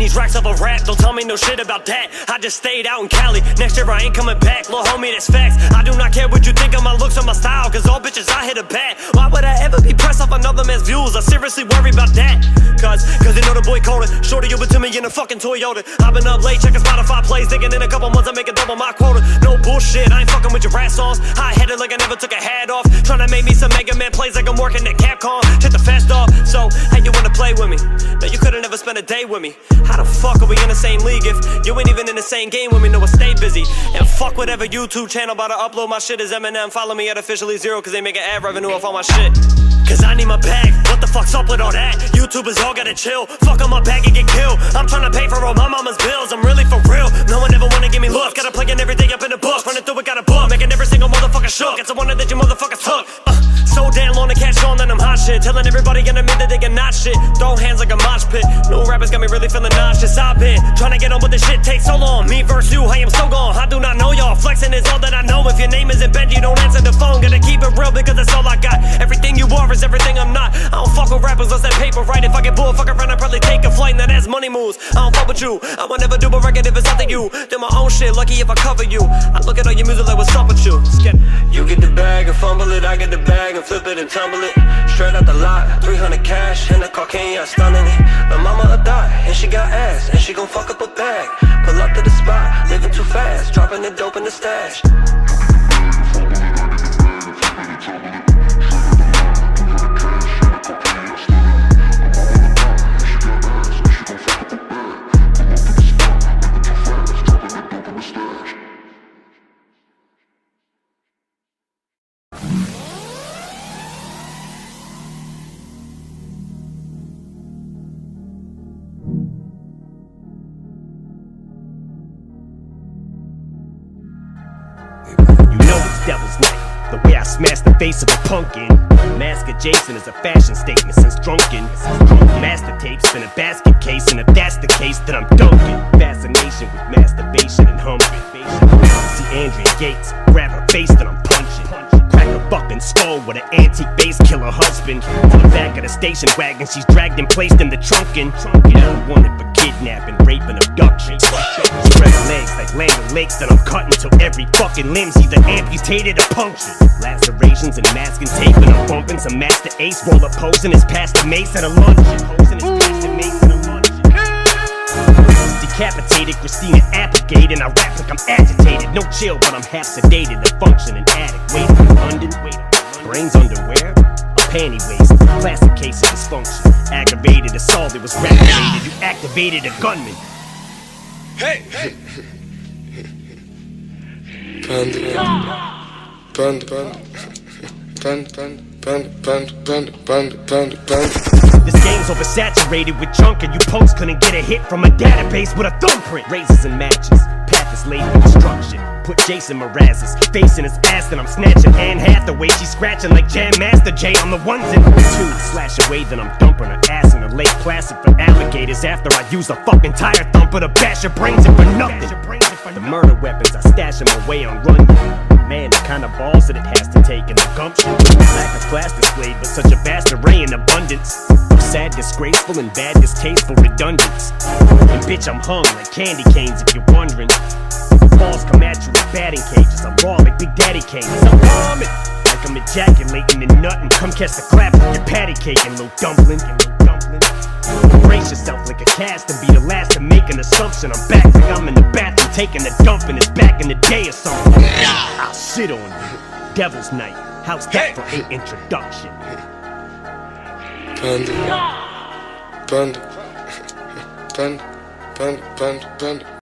these racks of a rap, don't tell me no shit about that. I just stayed out in Cali, next year I ain't coming back. Little homie, that's facts. I do not care what you think of my looks or my style, cause all bitches I hit a bat. Why would I ever be pressed off another man's views? I seriously worry about that. Cause you know the boy callin'. Shorty over to me in a fucking Toyota. I've been up late, checking Spotify plays, thinking in a couple months I make a double my quota. No bullshit, I ain't fucking with your rap songs. High-headed like I never took a hat off. Tryna make me some Mega Man plays like I'm working at Capcom. Hit the fast off, so how you wanna play with me? No, you could've never spent a day with me. How the fuck are we in the same league if you ain't even in the same game with me? No, I stay busy. And fuck whatever YouTube channel about to upload my shit is Eminem. Follow me at officially zero cause they making ad revenue off all my shit. Cause I need my bag, what the fuck's up with all that? YouTubers all gotta chill, fuck on my bag and get killed. I'm tryna pay for all my mama's bills, I'm really for real. No one ever wanna give me looks, gotta plug in everything up in the book. Running through it, got a book, making every single motherfucker shook. It's a wonder that you motherfuckers took. So damn long to catch on that I'm hot shit. Telling everybody in the minute they can not shit. Throw hands like a mosh pit. No rappers got me really feeling nauseous. I've been trying to get on with this shit, takes so long. Me versus you, I am so gone. I do not know y'all. Flexing is all that I know. If your name isn't Ben, you don't answer the phone. Gotta keep it real because that's all I got. Everything you are is everything I'm not. I don't fuck with rappers unless that paper right. If I get bull fuck around, I'd probably take a flight. Now that's money moves. I don't fuck with you. I would never do a record if it's up to you. Do my own shit, lucky if I cover you. I look at all your music like what's up with you. You get the bag and fumble it, I get the bag and flip it and tumble it. Straight out the lot, 300 cash in the cocaine, yeah, stunning it. My mama a dot, and she got ass, and she gon' fuck up a bag. Pull up to the spot, living too fast, dropping the dope in the stash. Devil's night, the way I smashed the face of a pumpkin. Mask of Jason is a fashion statement since drunken. Master tapes in a basket case, and if that's the case, then I'm dunking. Fascination with masturbation and humping. See Andrea Gates, grab her face, then I'm punching. Crack her fucking skull with an antique bass, kill her husband. To the back of the station wagon, she's dragged and placed in the trunkin'. Yeah, wanted for kidnapping, rape, and abduction. Spread her legs like Land O'Lakes, then I'm cutting till every fucking limb's either amputated or punctured. Lacerations and masking tape, and I'm bumping some Master Ace. Roll up posing his past the mace and a luncheon. Decapitated Christina Applegate, and I rap like I'm agitated. No chill, but I'm half sedated. A functioning addict. Weight from London, brains underwear, a panty waist, plastic case of dysfunction. Aggravated assault, it was rap-related. You activated a gunman. Hey! This game's oversaturated with junk, and you punks couldn't get a hit from a database with a thumbprint. Razors and matches, path is laid with destruction. Put Jason Mraz's face in his ass, then I'm snatching Anne Hathaway. She's scratching like Jam Master Jay on the ones and twos. Slash away, then I'm dumping her ass in a Lake Placid for alligators. After I use a fucking tire thumper to bash her brains in for nothing. The murder weapons, I stash them away on run. Man, the kind of balls that it has to take in the gumption. Lack of class displayed, but such a vast array in abundance. Sad, disgraceful, and bad, distasteful redundance. And bitch, I'm hung like candy canes if you're wondering. Balls come at you with batting cages. I'm raw like Big Daddy canes. I'm coming like I'm ejaculating and nutting. Come catch the clap with your patty cake and little dumpling. Brace yourself like a cast and be the last to make an assumption. I'm back like I'm in the bathroom taking a dump and it's back in the day or something. I'll sit on you. Devil's Night. How's that for an introduction? Panda.